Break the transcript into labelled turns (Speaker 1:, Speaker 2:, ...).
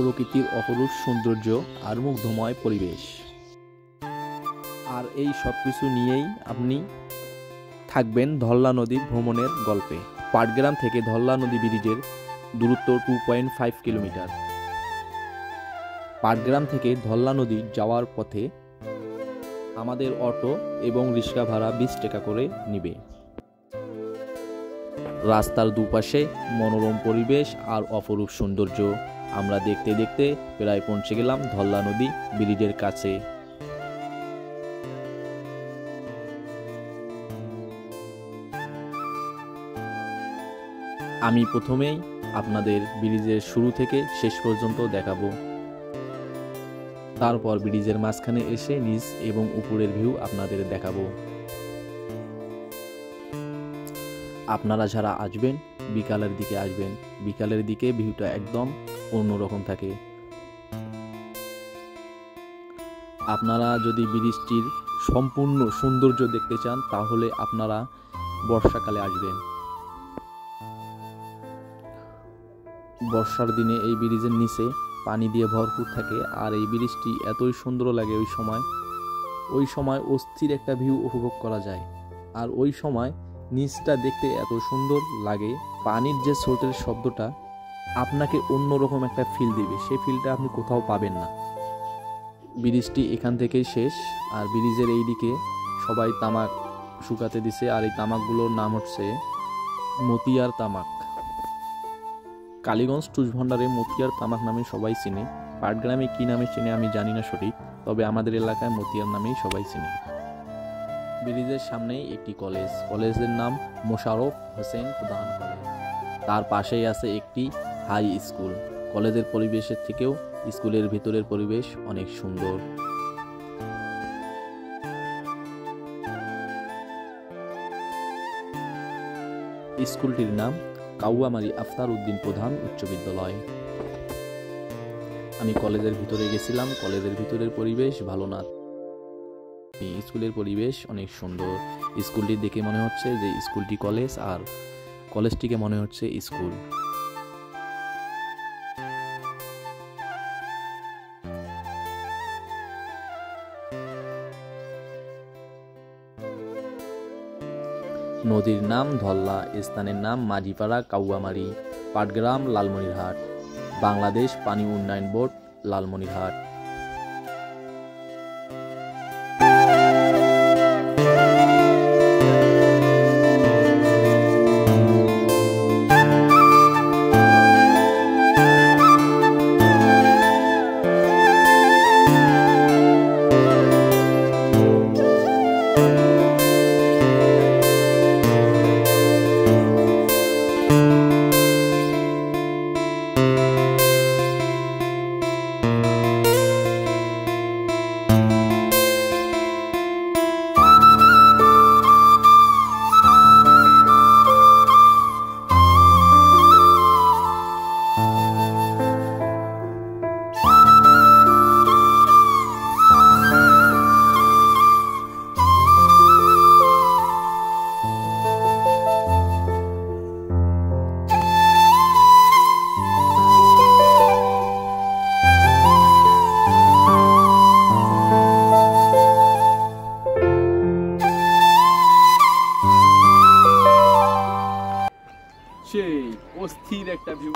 Speaker 1: প্রকৃতির অপরূপ সৌন্দর্য আর মুগ্ধময় পরিবেশ। আর এই সব কিছু নিয়েই আপনি থাকবেন ধল্লা নদী ভ্রমণের গল্পে। পাটগ্রাম থেকে ধল্লা নদী ব্রিজের দূরত্ব 2.5 কিলোমিটার। পাটগ্রাম থেকে ধল্লা নদী যাওয়ার পথে আমাদের অটো এবং রিক্সা ভাড়া 20 টাকা করে নিবে। রাস্তার দুপাশে মনোরম পরিবেশ আর অপরূপ সৌন্দর্য আমরা দেখতে দেখতে প্রায় পৌঁছে গেলাম ধল্লা নদী ব্রিজের কাছে। আমি প্রথমেই আপনাদের ব্রিজের শুরু থেকে শেষ পর্যন্ত দেখাবো, তারপর ব্রিজের মাঝখানে এসে নিচ এবং উপরের ভিউ আপনাদের দেখাবো। আপনারা যারা আসবেন বিকালের দিকে আসবেন, বিকালের দিকে ভিউটা একদম অন্যরকম থাকে। আপনারা যদি ব্রিজটির সম্পূর্ণ সৌন্দর্য দেখতে চান তাহলে আপনারা বর্ষাকালে আসবেন। বর্ষার দিনে এই ব্রিজের নিচে পানি দিয়ে ভরপুর থাকে আর এই ব্রিজটি এতই সুন্দর লাগে ওই সময় অস্থির একটা ভিউ উপভোগ করা যায়। আর ওই সময় নিচটা দেখতে এত সুন্দর লাগে, পানির যে স্রোতের শব্দটা আপনাকে অন্যরকম একটা ফিল দিবে, সেই ফিলটা আপনি কোথাও পাবেন না। ব্রিজটি এখান থেকেই শেষ। আর ব্রিজের এই দিকে সবাই তামাক শুকাতে দিছে, আর এই তামাকগুলোর নাম হচ্ছে মতিয়ার তামাক। কালীগঞ্জ টুস ভান্ডারে মতিয়ার তামাক নামে সবাই চিনে। পাটগ্রামে কি নামে চিনে আমি জানি না সঠিক, তবে আমাদের এলাকায় মতিয়ার নামেই সবাই চিনে। ব্রিজের সামনেই একটি কলেজের নাম মোশাররফ হোসেন প্রধান কলেজ। তার পাশেই আছে একটি হাই স্কুল। কলেজের পরিবেশের থেকেও স্কুলের ভিতরের পরিবেশ অনেক সুন্দর। স্কুলটির নাম কাউয়ামারি আফতার উদ্দিন প্রধান উচ্চ বিদ্যালয়। আমি কলেজের ভিতরে গেছিলাম, কলেজের ভিতরের পরিবেশ ভালো না, স্কুলের পরিবেশ অনেক সুন্দর। স্কুলটি দেখে মনে হচ্ছে যে স্কুলটি কলেজ, আর কলেজটিকে মনে হচ্ছে স্কুল। নদীর নাম ধল্লা, স্থানের নাম মাঝিপাড়া কাউয়ামারি, পাটগ্রাম লালমনিরহাট, বাংলাদেশ পানি উন্নয়ন বোর্ড লালমনিরহাট। সেই অস্থির একটা ভিউ।